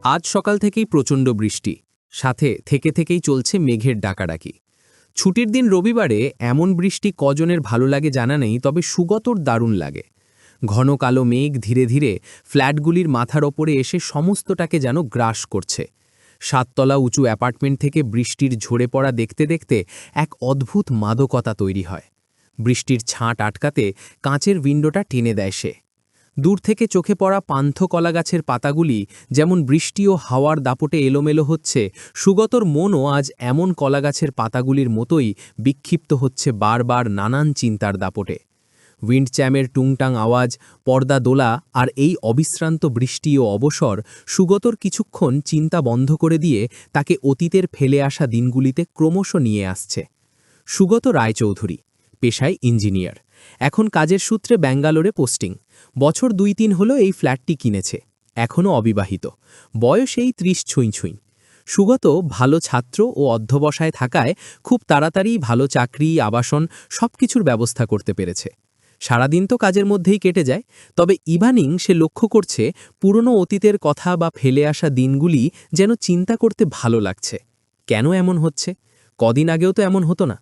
আজ সকাল থেকেই প্রচণ্ড বৃষ্টি, সাথে থেকে থেকেই চলছে মেঘের ডাকাডাকি। ছুটির দিন রবিবারে এমন বৃষ্টি কজনের ভালো লাগে জানা নেই, তবে সুগতর দারুণ লাগে। ঘন কালো মেঘ ধীরে ধীরে ফ্ল্যাটগুলির মাথার ওপরে এসে সমস্তটাকে যেন গ্রাস করছে। সাততলা উঁচু অ্যাপার্টমেন্ট থেকে বৃষ্টির ঝরে পড়া দেখতে দেখতে এক অদ্ভুত মাদকতা তৈরি হয়। বৃষ্টির ছাঁট আটকাতে কাঁচের উইন্ডোটা টেনে দেয় সে। দূর থেকে চোখে পড়া পান্থ কলাগাছের পাতাগুলি যেমন বৃষ্টি ও হাওয়ার দাপটে এলোমেলো হচ্ছে, সুগতর মনও আজ এমন কলাগাছের পাতাগুলির মতোই বিক্ষিপ্ত হচ্ছে বারবার নানান চিন্তার দাপটে। উইন্ডচ্যামের টুংটাং আওয়াজ, পর্দা দোলা আর এই অবিশ্রান্ত বৃষ্টি ও অবসর সুগতর কিছুক্ষণ চিন্তা বন্ধ করে দিয়ে তাকে অতীতের ফেলে আসা দিনগুলিতে ক্রমশ নিয়ে আসছে। সুগত রায়চৌধুরী, পেশায় ইঞ্জিনিয়ার, এখন কাজের সূত্রে ব্যাঙ্গালোরে পোস্টিং। বছর ২-৩ হলো এই ফ্ল্যাটটি কিনেছে। এখনও অবিবাহিত, বয়স এই ৩০ ছুঁই ছুঁই। সুগত ভালো ছাত্র ও অধ্যবসায় থাকায় খুব তাড়াতাড়ি ভালো চাকরি, আবাসন সবকিছুর ব্যবস্থা করতে পেরেছে। সারাদিন তো কাজের মধ্যেই কেটে যায়, তবে ইদানিং সে লক্ষ্য করছে পুরনো অতীতের কথা বা ফেলে আসা দিনগুলি যেন চিন্তা করতে ভালো লাগছে। কেন এমন হচ্ছে? কদিন আগেও তো এমন হতো না।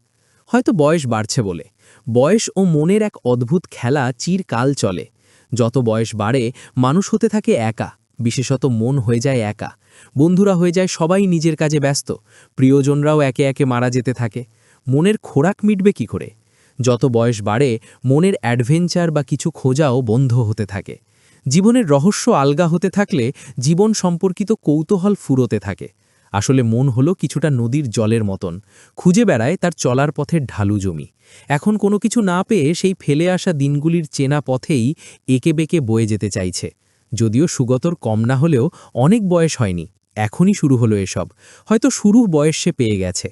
হয়তো বয়স বাড়ছে বলে। বয়স ও মনের এক অদ্ভুত খেলা চিরকাল চলে। যত বয়স বাড়ে মানুষ হতে থাকে একা, বিশেষত মন হয়ে যায় একা। বন্ধুরা হয়ে যায় সবাই নিজের কাজে ব্যস্ত, প্রিয়জনরাও একে একে মারা যেতে থাকে। মনের খোরাক মিটবে কি করে? যত বয়স বাড়ে মনের অ্যাডভেঞ্চার বা কিছু খোঁজাও বন্ধ হতে থাকে। জীবনের রহস্য আলগা হতে থাকলে জীবন সম্পর্কিত কৌতূহল ফুরোতে থাকে। আসলে মন হলো কিছুটা নদীর জলের মতন, খুঁজে বেড়ায় তার চলার পথের ঢালু জমি। এখন কোনো কিছু না পেয়ে সেই ফেলে আসা দিনগুলির চেনা পথেই একে বেঁকে বয়ে যেতে চাইছে। যদিও সুগতর কম না হলেও অনেক বয়স হয়নি, এখনই শুরু হলো এসব। হয়তো শুরু বয়স সে পেয়ে গেছে।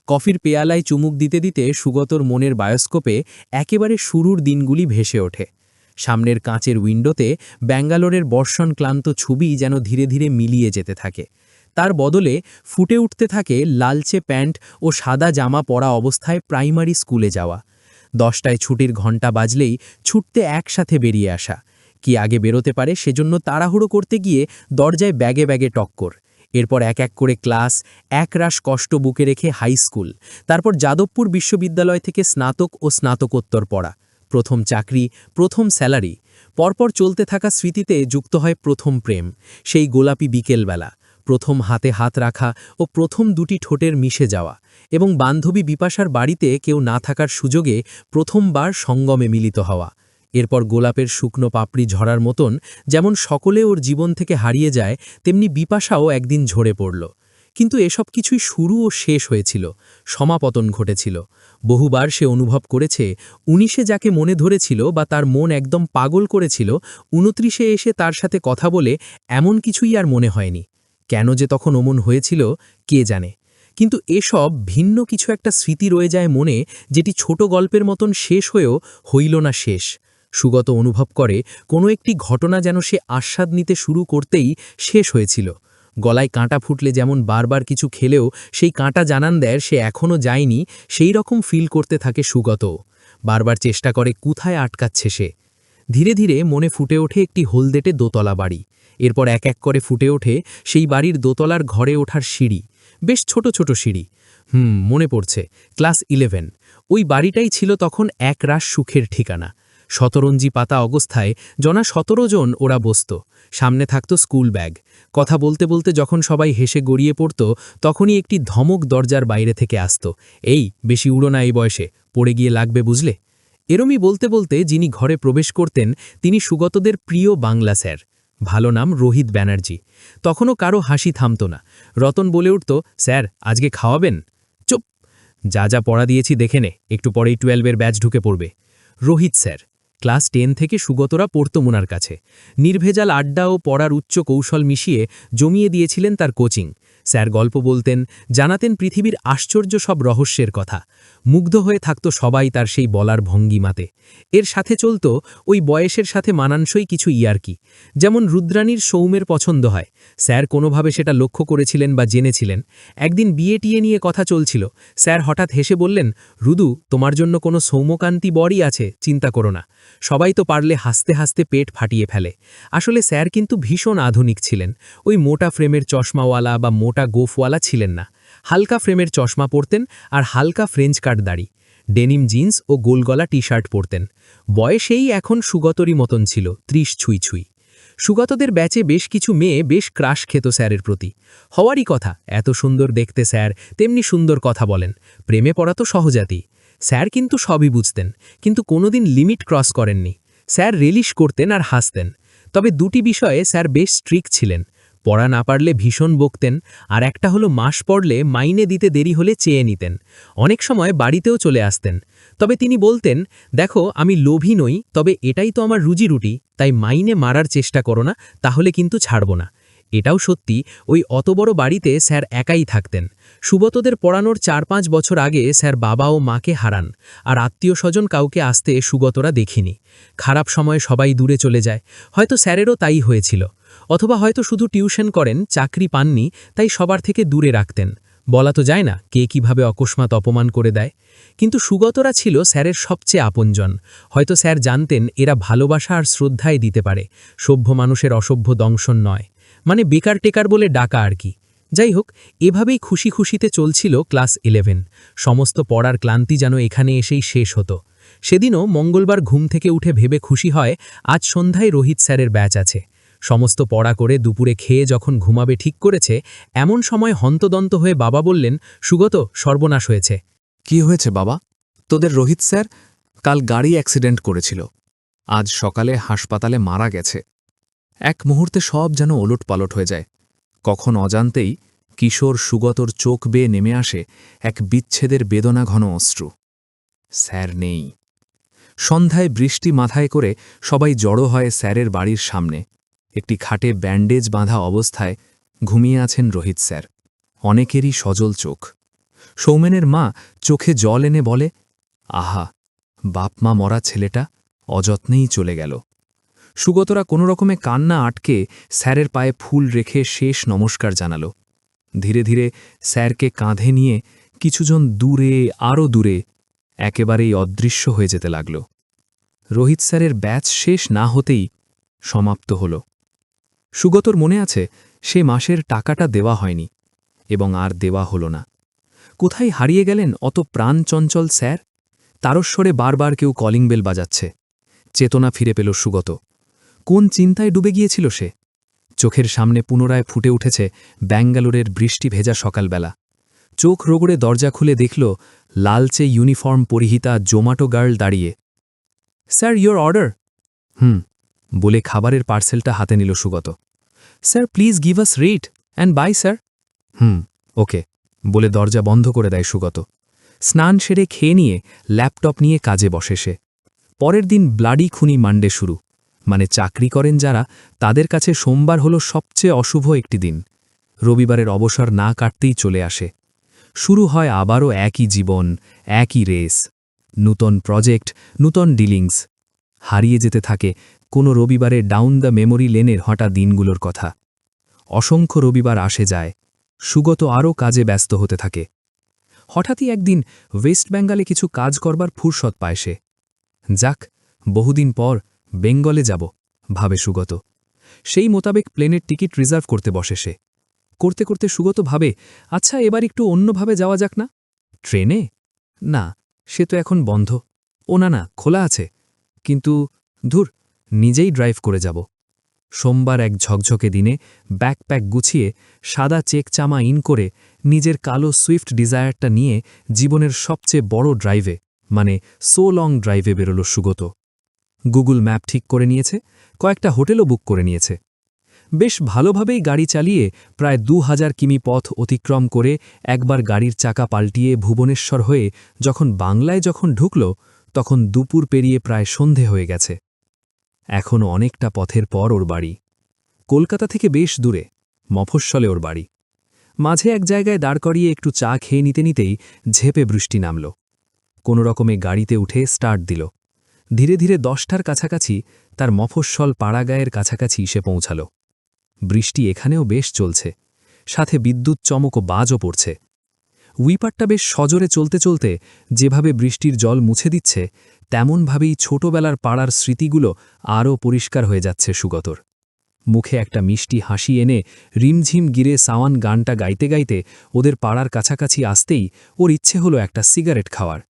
কফির পেয়ালায় চুমুক দিতে দিতে সুগতর মনের বায়োস্কোপে একেবারে শুরুর দিনগুলি ভেসে ওঠে। সামনের কাঁচের উইন্ডোতে ব্যাঙ্গালোরের বর্ষণ ক্লান্ত ছবি যেন ধীরে ধীরে মিলিয়ে যেতে থাকে। তার বদলে ফুটে উঠতে থাকে লালচে প্যান্ট ও সাদা জামা পরা অবস্থায় প্রাইমারি স্কুলে যাওয়া। 10টায় ছুটির ঘণ্টা বাজলেই ছুটতে একসাথে বেরিয়ে আসা। কি আগে বেরোতে পারে সেজন্য তাড়াহুড়ো করতে গিয়ে দরজায় ব্যাগে ব্যাগে টক্কর। এরপর এক এক করে ক্লাস, একরাশ কষ্ট বুকে রেখে হাই স্কুল, তারপর যাদবপুর বিশ্ববিদ্যালয় থেকে স্নাতক ও স্নাতকোত্তর পড়া, প্রথম চাকরি, প্রথম স্যালারি। পরপর চলতে থাকা স্মৃতিতে যুক্ত হয় প্রথম প্রেম, সেই গোলাপি বিকেলবেলা, প্রথম হাতে হাত রাখা ও প্রথম দুটি ঠোঁটের মিশে যাওয়া, এবং বান্ধবী বিপাশার বাড়িতে কেউ না থাকার সুযোগে প্রথমবার সঙ্গমে মিলিত হওয়া। এরপর গোলাপের শুকনো পাপড়ি ঝরার মতন যেমন সকলে ওর জীবন থেকে হারিয়ে যায়, তেমনি বিপাশাও একদিন ঝরে পড়ল। কিন্তু এসব কিছুই শুরু ও শেষ হয়েছিল, সমাপতন ঘটেছিল। বহুবার সে অনুভব করেছে 19-এ যাকে মনে ধরেছিল বা তার মন একদম পাগল করেছিল, 29-এ এসে তার সাথে কথা বলে এমন কিছুই আর মনে হয়নি। কেন যে তখন অমন হয়েছিল কে জানে। কিন্তু এসব ভিন্ন কিছু একটা স্মৃতি রয়ে যায় মনে, যেটি ছোট গল্পের মতন শেষ হয়েও হইল না শেষ। সুগত অনুভব করে কোনো একটি ঘটনা যেন সে আস্বাদ নিতে শুরু করতেই শেষ হয়েছিল। গলায় কাঁটা ফুটলে যেমন বারবার কিছু খেলেও সেই কাঁটা জানান দেয় সে এখনও যায়নি, সেই রকম ফিল করতে থাকে সুগত। বারবার চেষ্টা করে কোথায় আটকাচ্ছে সে। ধীরে ধীরে মনে ফুটে ওঠে একটি হলদেটে দোতলা বাড়ি। এরপর এক এক করে ফুটে ওঠে সেই বাড়ির দোতলার ঘরে ওঠার সিঁড়ি, বেশ ছোট ছোট সিঁড়ি। মনে পড়ছে, ক্লাস 11, ওই বাড়িটাই ছিল তখন এক রাশ সুখের ঠিকানা। শতরঞ্জি পাতা অবস্থায় 17 জন ওরা বসত। সামনে থাকত স্কুল ব্যাগ। কথা বলতে বলতে যখন সবাই হেসে গড়িয়ে পড়ত, তখনই একটি ধমক দরজার বাইরে থেকে আসত, এই বেশি উড়ো না এই বয়সে, পড়ে গিয়ে লাগবে বুঝলে। এরমই বলতে বলতে যিনি ঘরে প্রবেশ করতেন তিনি সুগতদের প্রিয় বাংলা স্যার। ভালো নাম রোহিত ব্যানার্জি। তখনও কারো হাসি থামত না। রতন বলে উঠত, স্যার আজকে খাওয়াবেন? চুপ, যা যা পড়া দিয়েছি দেখে নে, একটু পরেই 12-এর ব্যাচ ঢুকে পড়বে। রোহিত স্যার। ক্লাস 10 থেকে সুগতরা পড়ত মুনার কাছে। নির্ভেজাল আড্ডা ও পড়ার উচ্চ কৌশল মিশিয়ে জমিয়ে দিয়েছিলেন তার কোচিং। স্যার গল্প বলতেন, জানাতেন পৃথিবীর আশ্চর্য সব রহস্যের কথা। মুগ্ধ হয়ে থাকত সবাই তার সেই বলার ভঙ্গিমাতে। এর সাথে চলত ওই বয়সের সাথে মানানসই কিছু ইয়ার্কি, যেমন রুদ্রাণীর সৌমের পছন্দ হয়। স্যার কোনোভাবে সেটা লক্ষ্য করেছিলেন বা জেনেছিলেন। একদিন বিয়ে টিয়ে নিয়ে কথা চলছিল, স্যার হঠাৎ হেসে বললেন, রুদু, তোমার জন্য কোনো সৌম্যকান্তি বরই আছে, চিন্তা করো না। সবাই তো পারলে হাসতে হাসতে পেট ফাটিয়ে ফেলে। আসলে স্যার কিন্তু ভীষণ আধুনিক ছিলেন। ওই মোটা ফ্রেমের চশমাওয়ালা বা মোটা গোফওয়ালা ছিলেন না। হালকা ফ্রেমের চশমা পরতেন আর হালকা ফ্রেঞ্চ কাট দাড়ি, ডেনিম জিন্স ও গোলগলা টি শার্ট পরতেন। বয়সেই এখন সুগতরই মতন ছিল, ৩০ ছুঁই ছুঁই। সুগতদের ব্যাচে বেশ কিছু মেয়ে বেশ ক্রাশ খেত স্যারের প্রতি। হওয়ারই কথা, এত সুন্দর দেখতে স্যার, তেমনি সুন্দর কথা বলেন, প্রেমে পড়া তো সহজাতই। স্যার কিন্তু সবই বুঝতেন, কিন্তু কোনোদিন লিমিট ক্রস করেননি। স্যার রিলিশ করতেন আর হাসতেন। তবে দুটি বিষয়ে স্যার বেশ স্ট্রিক্ট ছিলেন। পড়া না পারলে ভীষণ বকতেন, আর একটা হলো মাস পড়লে মাইনে দিতে দেরি হলে চেয়ে নিতেন। অনেক সময় বাড়িতেও চলে আসতেন। তবে তিনি বলতেন, দেখো আমি লোভী নই, তবে এটাই তো আমার রুজিরুটি, তাই মাইনে মারার চেষ্টা করো না, তাহলে কিন্তু ছাড়ব না। এটাও সত্যি, ওই অত বড় বাড়িতে স্যার একাই থাকতেন। সুব্রতদের পড়ানোর ৪-৫ বছর আগে স্যার বাবা ও মাকে হারান, আর আত্মীয় স্বজন কাউকে আসতে সুগতরা দেখিনি। খারাপ সময়ে সবাই দূরে চলে যায়, হয়তো স্যারেরও তাই হয়েছিল। অথবা হয়তো শুধু টিউশন করেন, চাকরি পাননি, তাই সবার থেকে দূরে রাখতেন। বলা তো যায় না কে কিভাবে অকস্মাৎ অপমান করে দেয়। কিন্তু সুগতরা ছিল স্যারের সবচেয়ে আপনজন। হয়তো স্যার জানতেন এরা ভালোবাসা আর শ্রদ্ধায় দিতে পারে, সভ্য মানুষের অসভ্য দংশন নয়, মানে বেকার টেকার বলে ডাকা আর কি। যাই হোক, এভাবেই খুশি খুশিতে চলছিল ক্লাস 11। সমস্ত পড়ার ক্লান্তি যেন এখানে এসেই শেষ হতো। সেদিনও মঙ্গলবার ঘুম থেকে উঠে ভেবে খুশি হয়, আজ সন্ধ্যায় রোহিত স্যারের ব্যাচ আছে। সমস্ত পড়া করে দুপুরে খেয়ে যখন ঘুমাবে ঠিক করেছে, এমন সময় হন্তদন্ত হয়ে বাবা বললেন, সুগত, সর্বনাশ হয়েছে। কি হয়েছে বাবা? তোদের রোহিত স্যার কাল গাড়ি অ্যাক্সিডেন্ট করেছিল, আজ সকালে হাসপাতালে মারা গেছে। এক মুহূর্তে সব যেন ওলটপালট হয়ে যায়। কখন অজান্তেই কিশোর সুগতর চোখ বেয়ে নেমে আসে এক বিচ্ছেদের বেদনাঘন অশ্রু। স্যার নেই। সন্ধ্যায় বৃষ্টি মাথায় করে সবাই জড়ো হয় স্যারের বাড়ির সামনে। একটি খাটে ব্যান্ডেজ বাঁধা অবস্থায় ঘুমিয়ে আছেন রোহিত স্যার। অনেকেরই সজল চোখ। সৌমেনের মা চোখে জল এনে বলে, আহা, বাপমা মরা ছেলেটা অযত্নেই চলে গেল। সুগতরা কোনোরকমে কান্না আটকে স্যারের পায়ে ফুল রেখে শেষ নমস্কার জানাল। ধীরে ধীরে স্যারকে কাঁধে নিয়ে কিছুজন দূরে, আরও দূরে, একেবারেই অদৃশ্য হয়ে যেতে লাগল। রোহিত স্যারের ব্যাচ শেষ না হতেই সমাপ্ত হল। সুগতর মনে আছে সে মাসের টাকাটা দেওয়া হয়নি, এবং আর দেওয়া হল না। কোথায় হারিয়ে গেলেন অত প্রাণচঞ্চল স্যার? তারস্বরে বারবার কেউ কলিং বেল বাজাচ্ছে। চেতনা ফিরে পেল সুগত। কোন চিন্তায় ডুবে গিয়েছিল সে? চোখের সামনে পুনরায় ফুটে উঠেছে ব্যাঙ্গালোরের বৃষ্টি ভেজা সকালবেলা। চোখ রোগড়ে দরজা খুলে দেখল লালচে ইউনিফর্ম পরিহিতা জোম্যাটো গার্ল দাঁড়িয়ে। Sir, your order. বলে খাবারের পার্সেলটা হাতে নিল Sugata. Sir, please give us rate and bye sir. Okay, বলে দরজা বন্ধ করে দেয় সুগত। স্নান সেরে খেয়ে নিয়ে ল্যাপটপ নিয়ে কাজে বসে সে। পরের দিন ব্লাডি খুনি মানডে শুরু, মানে চাকরি করেন যারা, তাদের কাছে সোমবার হল সবচেয়ে অশুভ একটি দিন। রবিবারের অবসর না কাটতেই চলে আসে। শুরু হয় আবারও একই জীবন, একই রেস। নূতন প্রজেক্ট, নূতন ডিলিংস। হারিয়ে যেতে থাকে কোনো রবিবারে ডাউন দ্য মেমোরি লেনের হঠাৎ দিনগুলোর কথা। অসংখ্য রবিবার আসে যায়। সুগত আরও কাজে ব্যস্ত হতে থাকে। হঠাৎই একদিন ওয়েস্ট বেঙ্গলে কিছু কাজ করবার ফুরসত পায় সে। যাক, বহুদিন পর বেঙ্গলে যাব, ভাবে সুগত। সেই মোতাবেক প্লেনের টিকিট রিজার্ভ করতে বসে সে। করতে করতে সুগত ভাবে, আচ্ছা এবার একটু অন্যভাবে যাওয়া যাক না? ট্রেনে? না, সে তো এখন বন্ধ। ও না, খোলা আছে। কিন্তু ধুর, নিজেই ড্রাইভ করে যাব। সোমবার এক ঝকঝকে দিনে ব্যাকপ্যাক গুছিয়ে, সাদা চেক চামা ইন করে, নিজের কালো সুইফট ডিজায়ারটা নিয়ে জীবনের সবচেয়ে বড় ড্রাইভে, মানে সো লং ড্রাইভে বেরোল সুগত। গুগল ম্যাপ ঠিক করে নিয়েছে, কয়েকটা হোটেলও বুক করে নিয়েছে। বেশ ভালোভাবেই গাড়ি চালিয়ে প্রায় ২০০০ কিমি পথ অতিক্রম করে একবার গাড়ির চাকা পাল্টিয়ে ভুবনেশ্বর হয়ে যখন বাংলায় ঢুকল, তখন দুপুর পেরিয়ে প্রায় সন্ধে হয়ে গেছে। এখনও অনেকটা পথের পর ওর বাড়ি। কলকাতা থেকে বেশ দূরে, মফস্বলে ওর বাড়ি। মাঝে এক জায়গায় দাঁড় করিয়ে একটু চা খেয়ে নিতে নিতেই ঝেপে বৃষ্টি নামল। কোনো রকমে গাড়িতে উঠে স্টার্ট দিল। ধীরে ধীরে 10টার কাছাকাছি তার মফস্বল পাড়াগাঁয়ের কাছাকাছি সে পৌঁছাল। বৃষ্টি এখানেও বেশ চলছে, সাথে বিদ্যুৎ চমক ও বাজও পড়ছে। উইপারটা বেশ সজোরে চলতে চলতে যেভাবে বৃষ্টির জল মুছে দিচ্ছে, তেমনভাবেই ছোটবেলার পাড়ার স্মৃতিগুলো আরও পরিষ্কার হয়ে যাচ্ছে সুগতর। মুখে একটা মিষ্টি হাসি এনে রিমঝিম গিরে সাওয়ান গানটা গাইতে গাইতে ওদের পাড়ার কাছাকাছি আসতেই ওর ইচ্ছে হলো একটা সিগারেট খাওয়ার।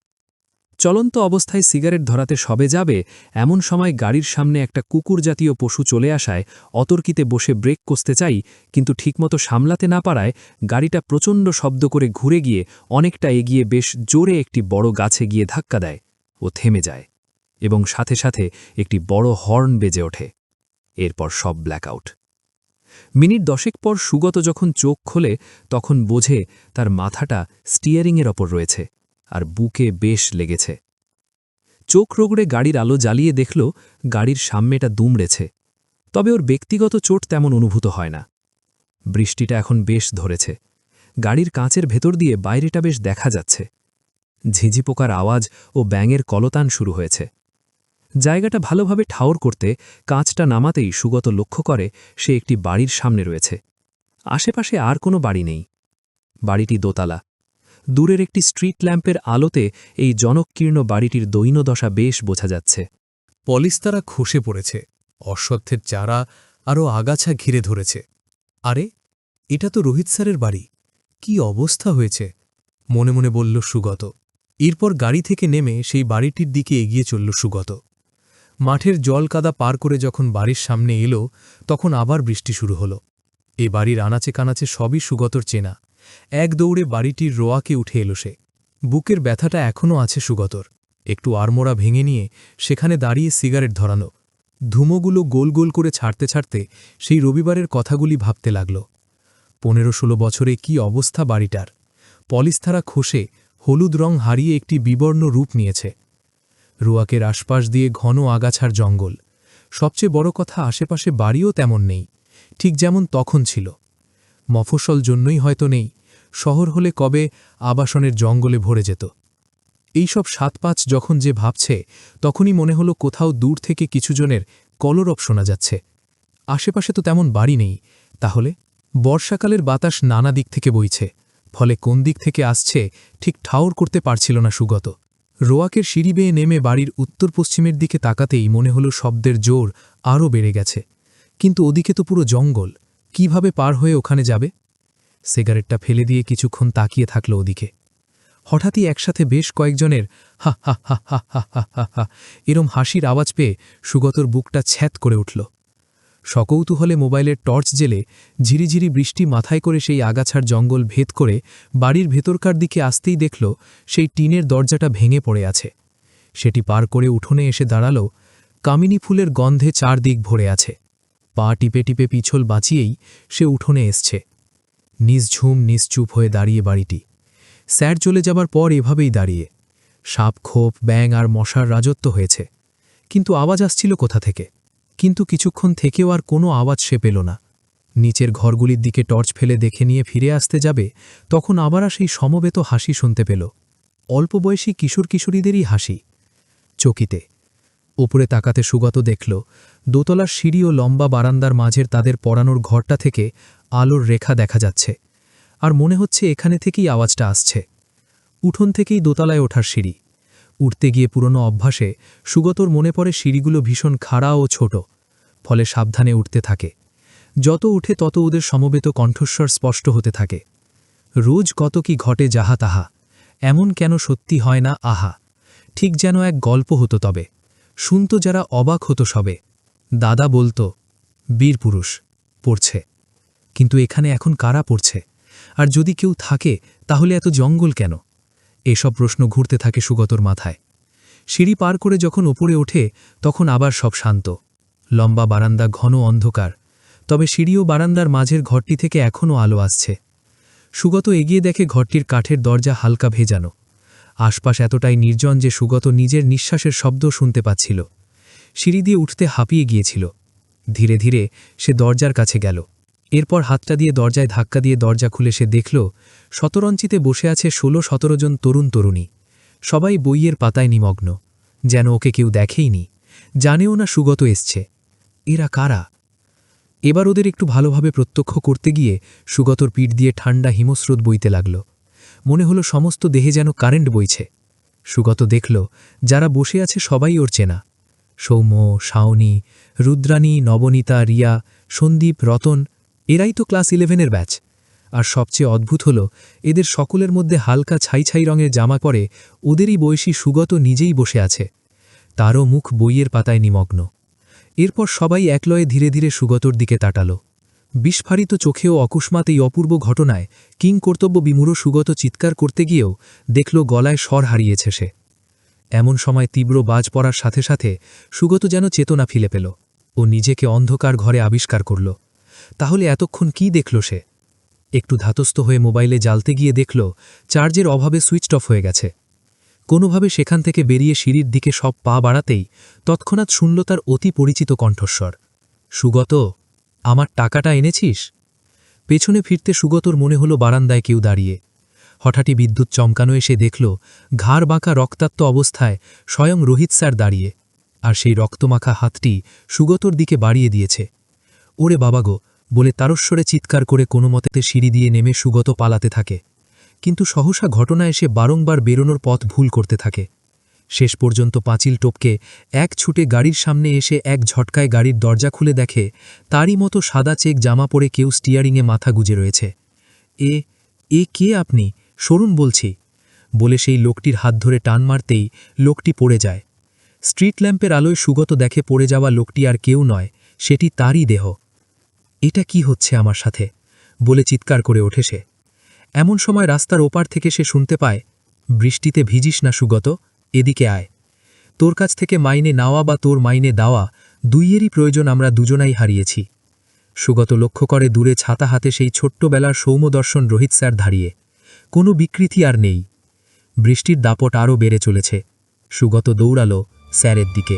চলন্ত অবস্থায় সিগারেট ধরাতে সবে যাবে, এমন সময় গাড়ির সামনে একটা কুকুর জাতীয় পশু চলে আসায় অতর্কিতে বসে ব্রেক কষতে চাই, কিন্তু ঠিকমতো সামলাতে না পারায় গাড়িটা প্রচণ্ড শব্দ করে ঘুরে গিয়ে অনেকটা এগিয়ে বেশ জোরে একটি বড় গাছে গিয়ে ধাক্কা দেয়। ও থেমে যায় এবং সাথে সাথে একটি বড় হর্ন বেজে ওঠে। এরপর সব ব্ল্যাকআউট। মিনিট 10 পর সুগত যখন চোখ খোলে তখন বোঝে তার মাথাটা স্টিয়ারিংয়ের ওপর রয়েছে আর বুকে বেশ লেগেছে। চোখ রগড়ে গাড়ির আলো জ্বালিয়ে দেখল গাড়ির সামনেটা দুমড়েছে, তবে ওর ব্যক্তিগত চোট তেমন অনুভূত হয় না। বৃষ্টিটা এখন বেশ ধরেছে, গাড়ির কাঁচের ভেতর দিয়ে বাইরেটা বেশ দেখা যাচ্ছে। ঝিঝি পোকার আওয়াজ ও ব্যাঙের কলতান শুরু হয়েছে। জায়গাটা ভালোভাবে ঠাউর করতে কাঁচটা নামাতেই সুগত লক্ষ্য করে সে একটি বাড়ির সামনে রয়েছে। আশেপাশে আর কোনো বাড়ি নেই। বাড়িটি দোতলা। দূরের একটি স্ট্রিট ল্যাম্পের আলোতে এই জনকীর্ণ বাড়িটির দৈনদশা বেশ বোঝা যাচ্ছে। পলিস্তারা খসে পড়েছে, অশ্বত্থের চারা আরও আগাছা ঘিরে ধরেছে। আরে, এটা তো রোহিত স্যারের বাড়ি, কি অবস্থা হয়েছে মনে মনে বলল সুগত। এরপর গাড়ি থেকে নেমে সেই বাড়িটির দিকে এগিয়ে চলল সুগত। মাঠের জল কাদা পার করে যখন বাড়ির সামনে এলো তখন আবার বৃষ্টি শুরু হলো। এ বাড়ির আনাচে কানাচে সবই সুগতর চেনা। এক দৌড়ে বাড়িটির রোয়াকে উঠে এলো সে। বুকের ব্যথাটা এখনও আছে সুগতর। একটু আড়মোড়া ভেঙে নিয়ে সেখানে দাঁড়িয়ে সিগারেট ধরানো। ধুমোগুলো গোল গোল করে ছাড়তে ছাড়তে সেই রবিবারের কথাগুলি ভাবতে লাগল। 15-16 বছরে কি অবস্থা বাড়িটার। পলিস্তারা খসে হলুদ রং হারিয়ে একটি বিবর্ণ রূপ নিয়েছে। রোয়াকের আশপাশ দিয়ে ঘন আগাছার জঙ্গল। সবচেয়ে বড় কথা, আশেপাশে বাড়িও তেমন নেই, ঠিক যেমন তখন ছিল। মফস্বল জন্যই হয়তো নেই, শহর হলে কবে আবাসনের জঙ্গলে ভরে যেত। এইসব 7-5 যখন যে ভাবছে তখনই মনে হলো কোথাও দূর থেকে কিছুজনের কলরব শোনা যাচ্ছে। আশেপাশে তো তেমন বাড়ি নেই, তাহলে বর্ষাকালের বাতাস নানা দিক থেকে বইছে, ফলে কোন দিক থেকে আসছে ঠিক ঠাউর করতে পারছিল না সুগত। রোয়াকের সিঁড়ি বেয়ে নেমে বাড়ির উত্তর পশ্চিমের দিকে তাকাতেই মনে হলো শব্দের জোর আরও বেড়ে গেছে। কিন্তু ওদিকে তো পুরো জঙ্গল, কিভাবে পার হয়ে ওখানে যাবে? সিগারেটটা ফেলে দিয়ে কিছুক্ষণ তাকিয়ে থাকল ওদিকে। হঠাৎই একসাথে বেশ কয়েকজনের হা হা হা হা হা হা হা হা এরম হাসির আওয়াজ পেয়ে সুগতর বুকটা ছ্যাত করে উঠল। সকৌতূহলে মোবাইলের টর্চ জেলে ঝিরিঝিরি বৃষ্টি মাথায় করে সেই আগাছার জঙ্গল ভেদ করে বাড়ির ভেতরকার দিকে আসতেই দেখল সেই টিনের দরজাটা ভেঙে পড়ে আছে। সেটি পার করে উঠোনে এসে দাঁড়াল। কামিনী ফুলের গন্ধে চারদিক ভরে আছে। পা টিপে টিপে পিছল বাঁচিয়েই সে উঠোনে এসছে। নিঝঝুম নিশ্চুপ হয়ে দাঁড়িয়ে বাড়িটি। স্যার চলে যাবার পর এভাবেই দাঁড়িয়ে। সাপ, খোপ, ব্যাঙ আর মশার রাজত্ব হয়েছে, কিন্তু আওয়াজ আসছিল কোথা থেকে? কিন্তু কিছুক্ষণ থেকেও আর কোনো আওয়াজ সে পেল না। নিচের ঘরগুলির দিকে টর্চ ফেলে দেখে নিয়ে ফিরে আসতে যাবে, তখন আবার সেই সমবেত হাসি শুনতে পেল। অল্প বয়সী কিশোর কিশোরীদেরই হাসি। চকিতে ওপরে তাকাতে সুগত দেখল দোতলার সিঁড়ি ও লম্বা বারান্দার মাঝের তাদের পড়ানোর ঘরটা থেকে আলোর রেখা দেখা যাচ্ছে, আর মনে হচ্ছে এখানে থেকেই আওয়াজটা আসছে। উঠোন থেকেই দোতলায় ওঠার সিঁড়ি। উঠতে গিয়ে পুরনো অভ্যাসে সুগতর মনে পড়ে সিঁড়িগুলো ভীষণ খাড়া ও ছোট, ফলে সাবধানে উঠতে থাকে। যত উঠে তত ওদের সমবেত কণ্ঠস্বর স্পষ্ট হতে থাকে। রোজ কত কি ঘটে যাহা তাহা, এমন কেন সত্যি হয় না আহা, ঠিক যেন এক গল্প হতো। তবে শুনত যারা অবাক হতো সবে। দাদা বলতো, বীরপুরুষ পড়ছে, কিন্তু এখানে এখন কারা পড়ছে? আর যদি কেউ থাকে তাহলে এত জঙ্গল কেন? এসব প্রশ্ন ঘুরতে থাকে সুগতর মাথায়। সিঁড়ি পার করে যখন ওপরে ওঠে তখন আবার সব শান্ত। লম্বা বারান্দা, ঘন অন্ধকার, তবে সিঁড়ি ও বারান্দার মাঝের ঘরটি থেকে এখনও আলো আসছে। সুগত এগিয়ে দেখে ঘরটির কাঠের দরজা হালকা ভেজানো। আশপাশ এতটাই নির্জন যে সুগত নিজের নিঃশ্বাসের শব্দ শুনতে পাচ্ছিল। সিঁড়ি দিয়ে উঠতে হাঁপিয়ে গিয়েছিল। ধীরে ধীরে সে দরজার কাছে গেল। এরপর হাতটা দিয়ে দরজায় ধাক্কা দিয়ে দরজা খুলে সে দেখল শতরঞ্চিতে বসে আছে 16-17 জন তরুণ তরুণী। সবাই বইয়ের পাতায় নিমগ্ন, যেন ওকে কেউ দেখেইনি, জানেও না সুগত এসছে। এরা কারা? এবার ওদের একটু ভালোভাবে প্রত্যক্ষ করতে গিয়ে সুগতর পিঠ দিয়ে ঠান্ডা হিমস্রোত বইতে লাগল। মনে হলো সমস্ত দেহে যেন কারেন্ট বইছে। সুগত দেখল যারা বসে আছে সবাই ওর চেনা। সৌম্য, শাওনি, রুদ্রাণী, নবনীতা, রিয়া, সন্দীপ, রতন, এরাই তো ক্লাস 11-এর ব্যাচ। আর সবচেয়ে অদ্ভুত হল এদের সকলের মধ্যে হালকা ছাই ছাই রঙের জামা পরে ওদেরই বয়সী সুগত নিজেই বসে আছে। তারও মুখ বইয়ের পাতায় নিমগ্ন। এরপর সবাই একলয়ে ধীরে ধীরে সুগতর দিকে তাকাল। বিস্ফারিত চোখেও অকস্মাৎ এই অপূর্ব ঘটনায় কিং কর্তব্য বিমূঢ় সুগত চিৎকার করতে গিয়েও দেখল গলায় স্বর হারিয়েছে সে। এমন সময় তীব্র বাজ পড়ার সাথে সাথে সুগত যেন চেতনা ফিরে পেল। ও নিজেকে অন্ধকার ঘরে আবিষ্কার করল। তাহলে এতক্ষণ কি দেখল সে? একটু ধাতস্থ হয়ে মোবাইলে জ্বালতে গিয়ে দেখল চার্জের অভাবে সুইচড অফ হয়ে গেছে। কোনোভাবে সেখান থেকে বেরিয়ে সিঁড়ির দিকে সব পা বাড়াতেই তৎক্ষণাৎ শুনল তার অতি পরিচিত কণ্ঠস্বর, সুগত, আমার টাকাটা এনেছিস? পেছনে ফিরতে সুগতর মনে হলো বারান্দায় কেউ দাঁড়িয়ে। হঠাৎই বিদ্যুৎ চমকানো এসে দেখল ঘাড় বাঁকা রক্তাক্ত অবস্থায় স্বয়ং রোহিত স্যার দাঁড়িয়ে, আর সেই রক্তমাখা হাতটি সুগতর দিকে বাড়িয়ে দিয়েছে। ওরে বাবা গো বলে তারস্বরে চিৎকার করে কোনো মতেতে সিঁড়ি দিয়ে নেমে সুগত পালাতে থাকে। কিন্তু সহসা ঘটনা এসে বারংবার বেরোনোর পথ ভুল করতে থাকে। শেষ পর্যন্ত পাঁচিল টপকে এক ছুটে গাড়ির সামনে এসে এক ঝটকায় গাড়ির দরজা খুলে দেখে তারই মতো সাদা চেক জামা পরে কেউ স্টিয়ারিংয়ে মাথা গুজে রয়েছে। এ কে আপনি? সরুন বলছি বলে সেই লোকটির হাত ধরে টান মারতেই লোকটি পড়ে যায়। স্ট্রিট ল্যাম্পের আলোয় সুগত দেখে পড়ে যাওয়া লোকটি আর কেউ নয়, সেটি তারই দেহ। এটা কি হচ্ছে আমার সাথে বলে চিৎকার করে ওঠে সে। এমন সময় রাস্তার ওপার থেকে সে শুনতে পায়, বৃষ্টিতে ভিজিস না সুগত, এদিকে আয়। তোর কাছ থেকে মাইনে নেওয়া বা তোর মাইনে দেওয়া দুইয়েরই প্রয়োজন আমরা দুজনাই হারিয়েছি। সুগত লক্ষ্য করে দূরে ছাতা হাতে সেই ছোট্টবেলার সৌম্যদর্শন রোহিত স্যার দাঁড়িয়ে। কোনো বিকৃতি আর নেই। বৃষ্টির দাপট আরও বেড়ে চলেছে। সুগত দৌড়াল স্যারের দিকে।